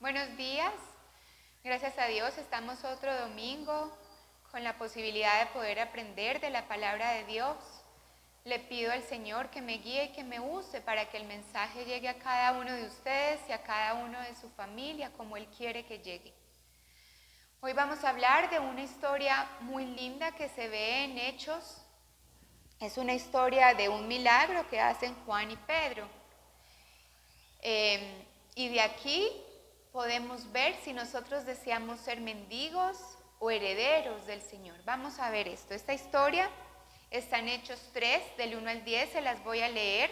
Buenos días, gracias a Dios estamos otro domingo con la posibilidad de poder aprender de la palabra de Dios. Le pido al Señor que me guíe y que me use para que el mensaje llegue a cada uno de ustedes y a cada uno de su familia como Él quiere que llegue. Hoy vamos a hablar de una historia muy linda que se ve en Hechos. Es una historia de un milagro que hacen Juan y Pedro. Y de aquí podemos ver si nosotros deseamos ser mendigos o herederos del Señor. Vamos a ver esto. Esta historia está en Hechos 3, del 1 al 10, se las voy a leer.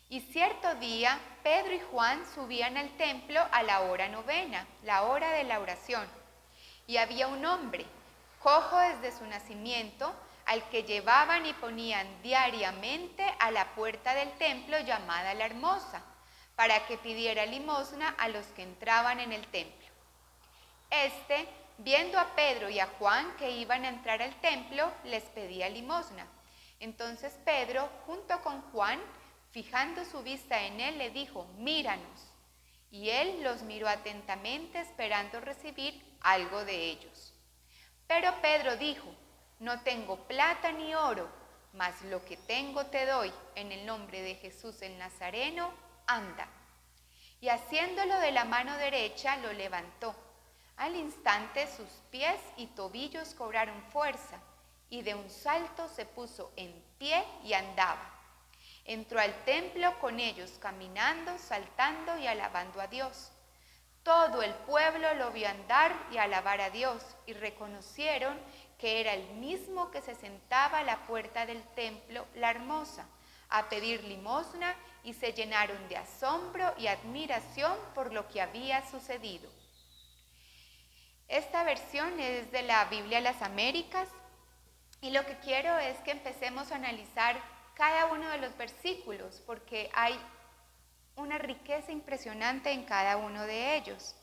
Y cierto día, Pedro y Juan subían al templo a la hora novena, la hora de la oración. Y había un hombre, cojo desde su nacimiento, al que llevaban y ponían diariamente a la puerta del templo llamada La Hermosa, para que pidiera limosna a los que entraban en el templo. Este, viendo a Pedro y a Juan que iban a entrar al templo, les pedía limosna. Entonces Pedro, junto con Juan, fijando su vista en él, le dijo: míranos. Y él los miró atentamente, esperando recibir algo de ellos. Pero Pedro dijo: no tengo plata ni oro, mas lo que tengo te doy. En el nombre de Jesús el Nazareno, anda. Y haciéndolo de la mano derecha, lo levantó. Al instante sus pies y tobillos cobraron fuerza, y de un salto se puso en pie y andaba. Entró al templo con ellos, caminando, saltando y alabando a Dios. Todo el pueblo lo vio andar y alabar a Dios, y reconocieron que era el mismo que se sentaba a la puerta del templo, La Hermosa, a pedir limosna, y se llenaron de asombro y admiración por lo que había sucedido. Esta versión es de la Biblia Las Américas, y lo que quiero es que empecemos a analizar cada uno de los versículos, porque hay una riqueza impresionante en cada uno de ellos.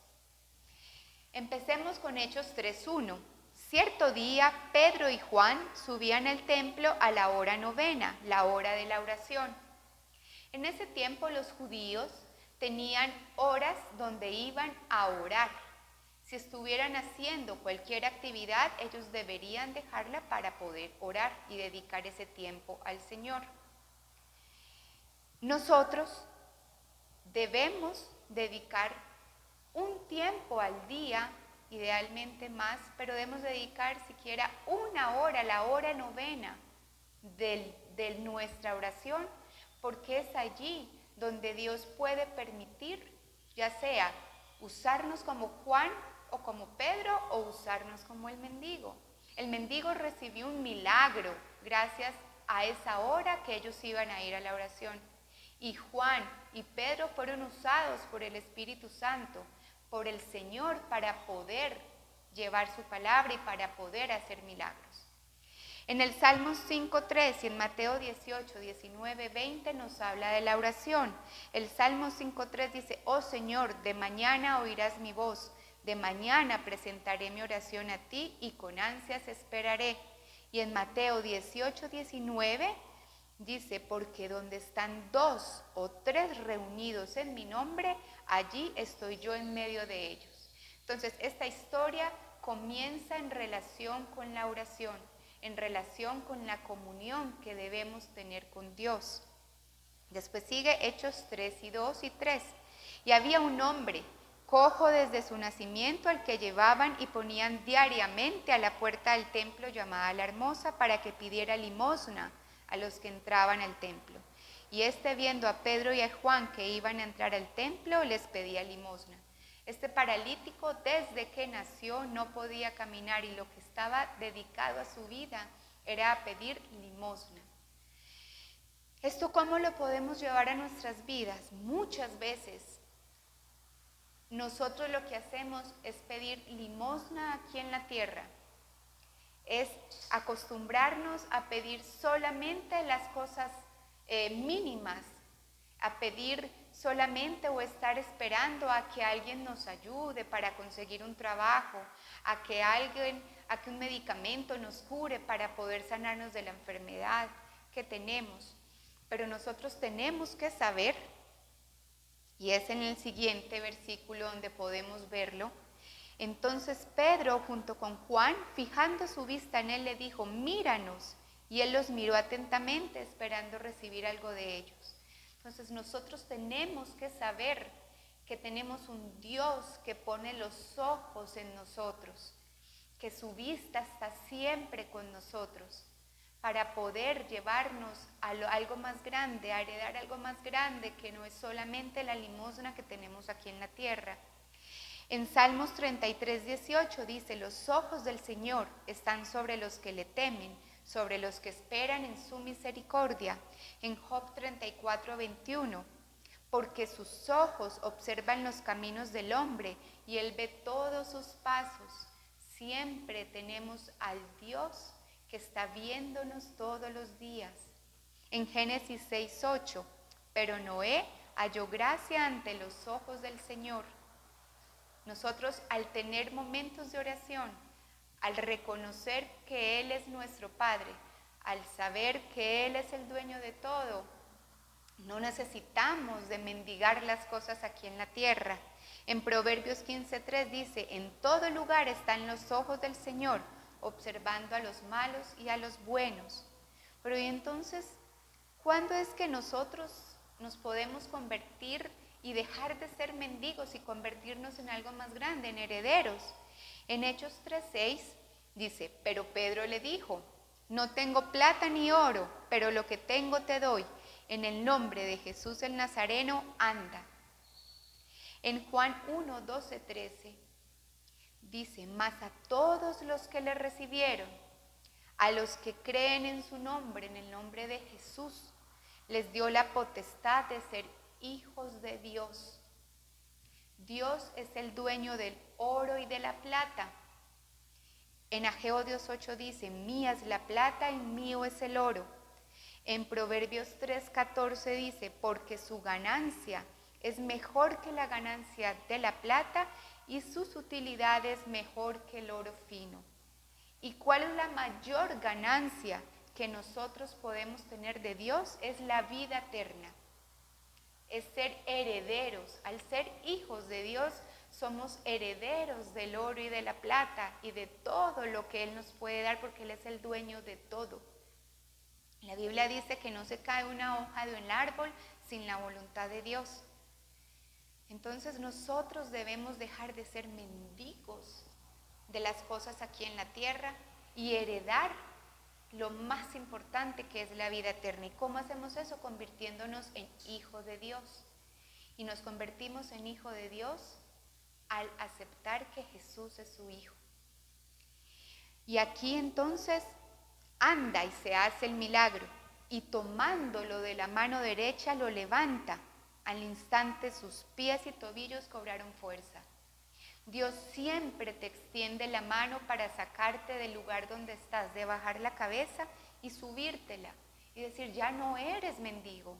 Empecemos con Hechos 3:1. Cierto día, Pedro y Juan subían al templo a la hora novena, la hora de la oración. En ese tiempo los judíos tenían horas donde iban a orar. Si estuvieran haciendo cualquier actividad, ellos deberían dejarla para poder orar y dedicar ese tiempo al Señor. Nosotros debemos dedicar un tiempo al día, idealmente más, pero debemos dedicar siquiera una hora, la hora novena de nuestra oración, porque es allí donde Dios puede permitir, ya sea usarnos como Juan o como Pedro, o usarnos como el mendigo. El mendigo recibió un milagro gracias a esa hora que ellos iban a ir a la oración. Y Juan y Pedro fueron usados por el Espíritu Santo, por el Señor, para poder llevar su palabra y para poder hacer milagros. En el Salmo 5:3 y en Mateo 18, 19, 20 nos habla de la oración. El Salmo 5:3 dice: oh Señor, de mañana oirás mi voz, de mañana presentaré mi oración a ti y con ansias esperaré. Y en Mateo 18, 19 dice: porque donde están 2 o 3 reunidos en mi nombre, allí estoy yo en medio de ellos. Entonces, esta historia comienza en relación con la oración, en relación con la comunión que debemos tener con Dios. Después sigue Hechos 3:2 y 3. Y había un hombre cojo desde su nacimiento, al que llevaban y ponían diariamente a la puerta del templo llamada La Hermosa, para que pidiera limosna a los que entraban al templo. Y este, viendo a Pedro y a Juan que iban a entrar al templo, les pedía limosna. Este paralítico, desde que nació, no podía caminar, y lo que estaba dedicado a su vida era a pedir limosna. ¿Esto cómo lo podemos llevar a nuestras vidas? Muchas veces nosotros lo que hacemos es pedir limosna aquí en la tierra. Es acostumbrarnos a pedir solamente las cosas mínimas, a pedir solamente o estar esperando a que alguien nos ayude para conseguir un trabajo, a que un medicamento nos cure para poder sanarnos de la enfermedad que tenemos. Pero nosotros tenemos que saber Y es en el siguiente versículo donde podemos verlo. Entonces Pedro, junto con Juan, fijando su vista en él, le dijo, míranos. Y él los miró atentamente, esperando recibir algo de ellos. Entonces nosotros tenemos que saber que tenemos un Dios que pone los ojos en nosotros, que su vista está siempre con nosotros, para poder llevarnos a algo más grande, a heredar algo más grande, que no es solamente la limosna que tenemos aquí en la tierra. En Salmos 33, 18 dice, los ojos del Señor están sobre los que le temen, sobre los que esperan en su misericordia. En Job 34, 21, porque sus ojos observan los caminos del hombre y él ve todos sus pasos. Siempre tenemos al Dios que está viéndonos todos los días. En Génesis 6, 8, pero Noé halló gracia ante los ojos del Señor. Nosotros, al tener momentos de oración, al reconocer que Él es nuestro Padre, al saber que Él es el dueño de todo, no necesitamos de mendigar las cosas aquí en la tierra. En Proverbios 15:3 dice, en todo lugar están los ojos del Señor, observando a los malos y a los buenos. Pero ¿y entonces cuándo es que nosotros nos podemos convertir y dejar de ser mendigos y convertirnos en algo más grande, en herederos? En Hechos 3:6 dice, pero Pedro le dijo, no tengo plata ni oro, pero lo que tengo te doy. En el nombre de Jesús el Nazareno, anda. En Juan 1, 12, 13 dice, mas a todos los que le recibieron, a los que creen en su nombre, en el nombre de Jesús, les dio la potestad de ser hijos de Dios. Dios es el dueño del oro y de la plata. En Ageo 2:8 dice, mía es la plata y mío es el oro. En Proverbios 3:14 dice, porque su ganancia es mejor que la ganancia de la plata y sus utilidades mejor que el oro fino. ¿Y cuál es la mayor ganancia que nosotros podemos tener de Dios? Es la vida eterna. Es ser herederos. Al ser hijos de Dios, somos herederos del oro y de la plata y de todo lo que Él nos puede dar, porque Él es el dueño de todo. La Biblia dice que no se cae una hoja de un árbol sin la voluntad de Dios. Entonces nosotros debemos dejar de ser mendigos de las cosas aquí en la tierra y heredar lo más importante, que es la vida eterna. ¿Y cómo hacemos eso? Convirtiéndonos en hijos de Dios. Y nos convertimos en hijos de Dios al aceptar que Jesús es su Hijo. Y aquí entonces anda y se hace el milagro, y tomándolo de la mano derecha lo levanta. Al instante sus pies y tobillos cobraron fuerza. Dios siempre te extiende la mano para sacarte del lugar donde estás, de bajar la cabeza y subírtela y decir, ya no eres mendigo,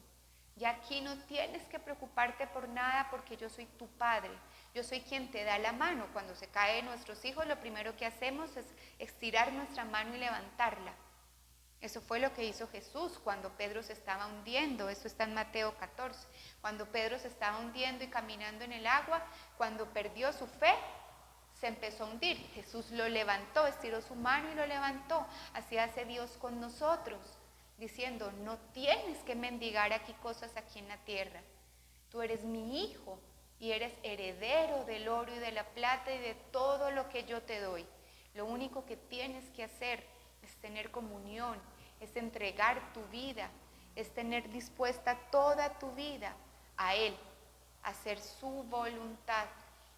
ya aquí no tienes que preocuparte por nada, porque yo soy tu Padre, yo soy quien te da la mano. Cuando se caen nuestros hijos, lo primero que hacemos es estirar nuestra mano y levantarla. Eso fue lo que hizo Jesús cuando Pedro se estaba hundiendo. Eso está en Mateo 14. Cuando Pedro se estaba hundiendo y caminando en el agua, cuando perdió su fe, se empezó a hundir. Jesús lo levantó, estiró su mano y lo levantó. Así hace Dios con nosotros, diciendo, no tienes que mendigar aquí cosas aquí en la tierra. Tú eres mi hijo y eres heredero del oro y de la plata y de todo lo que yo te doy. Lo único que tienes que hacer es tener comunión, es entregar tu vida, es tener dispuesta toda tu vida a Él, a hacer su voluntad.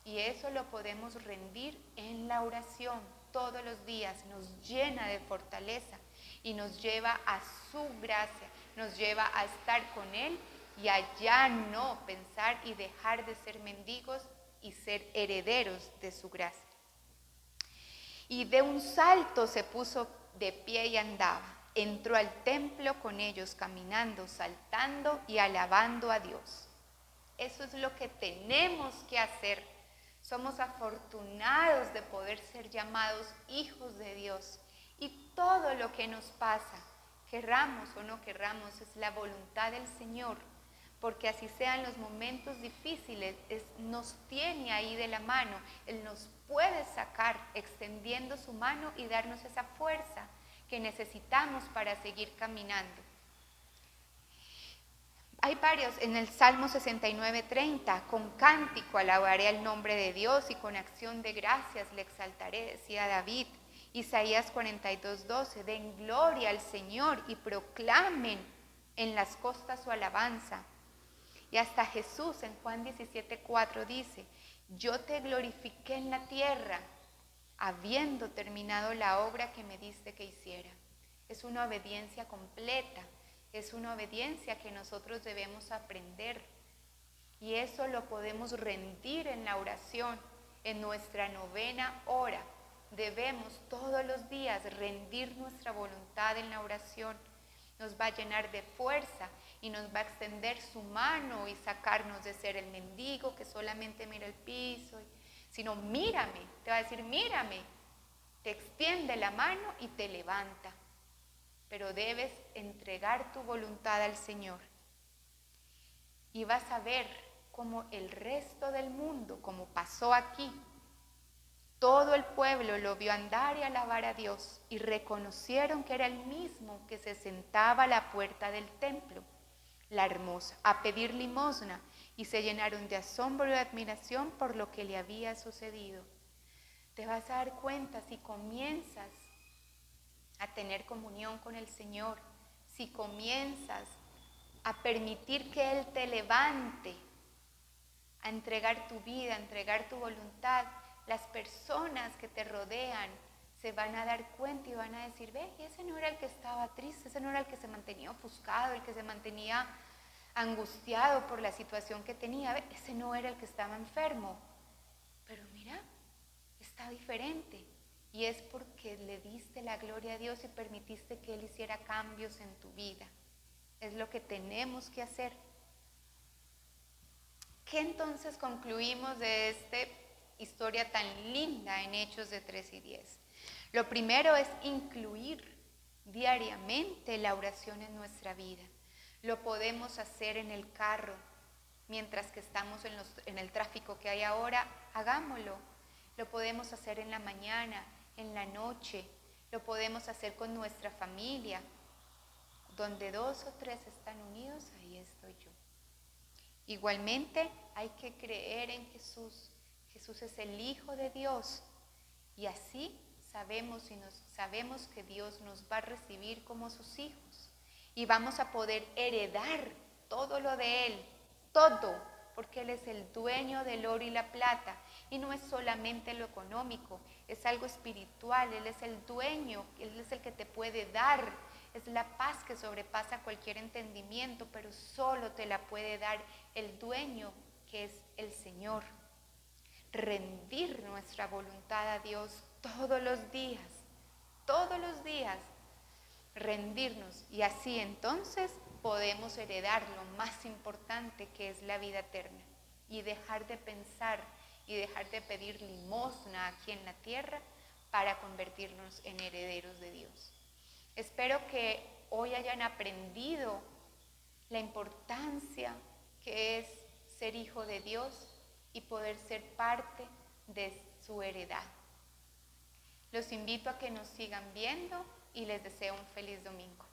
Y eso lo podemos rendir en la oración todos los días. Nos llena de fortaleza y nos lleva a su gracia, nos lleva a estar con Él y a ya no pensar y dejar de ser mendigos y ser herederos de su gracia. Y de un salto se puso de pie y andaba. Entró al templo con ellos, caminando, saltando y alabando a Dios. Eso es lo que tenemos que hacer. Somos afortunados de poder ser llamados hijos de Dios. Y todo lo que nos pasa, querramos o no querramos, es la voluntad del Señor porque así sean los momentos difíciles, nos tiene ahí de la mano. Él nos puede sacar extendiendo su mano y darnos esa fuerza que necesitamos para seguir caminando. Hay varios, en el Salmo 69:30, con cántico alabaré el nombre de Dios y con acción de gracias le exaltaré, decía David. Isaías 42:12, den gloria al Señor y proclamen en las costas su alabanza. Y hasta Jesús en Juan 17:4 dice, yo te glorifiqué en la tierra, habiendo terminado la obra que me diste que hiciera. Es una obediencia completa. Es una obediencia que nosotros debemos aprender y eso lo podemos rendir en la oración, en nuestra 9ª hora. Debemos todos los días rendir nuestra voluntad en la oración. Nos va a llenar de fuerza y nos va a extender su mano y sacarnos de ser el mendigo que solamente mira el piso, sino mírame, te va a decir mírame, te extiende la mano y te levanta. Pero debes entregar tu voluntad al Señor. Y vas a ver cómo el resto del mundo, como pasó aquí, todo el pueblo lo vio andar y alabar a Dios y reconocieron que era el mismo que se sentaba a la puerta del templo, la hermosa, a pedir limosna y se llenaron de asombro y de admiración por lo que le había sucedido. Te vas a dar cuenta si comienzas a tener comunión con el Señor, si comienzas a permitir que Él te levante, a entregar tu vida, a entregar tu voluntad, las personas que te rodean se van a dar cuenta y van a decir, ve, ese no era el que estaba triste, ese no era el que se mantenía ofuscado, el que se mantenía angustiado por la situación que tenía, ve, ese no era el que estaba enfermo, pero mira, está diferente. Y es porque le diste la gloria a Dios y permitiste que Él hiciera cambios en tu vida. Es lo que tenemos que hacer. ¿Qué entonces concluimos de esta historia tan linda en Hechos de 3 y 10? Lo primero es incluir diariamente la oración en nuestra vida. Lo podemos hacer en el carro, mientras que estamos en el tráfico que hay ahora, hagámoslo. Lo podemos hacer en la mañana, en la noche, lo podemos hacer con nuestra familia. Donde 2 o 3 están unidos, ahí estoy yo. Igualmente hay que creer en Jesús. Jesús es el Hijo de Dios y así sabemos que Dios nos va a recibir como sus hijos y vamos a poder heredar todo lo de Él, todo, porque Él es el dueño del oro y la plata. Y no es solamente lo económico, es algo espiritual. Él es el dueño, Él es el que te puede dar. Es la paz que sobrepasa cualquier entendimiento, pero solo te la puede dar el dueño, que es el Señor. Rendir nuestra voluntad a Dios todos los días, rendirnos. Y así entonces podemos heredar lo más importante, que es la vida eterna, y dejar de pensar y dejar de pedir limosna aquí en la tierra para convertirnos en herederos de Dios. Espero que hoy hayan aprendido la importancia que es ser hijo de Dios y poder ser parte de su heredad. Los invito a que nos sigan viendo y les deseo un feliz domingo.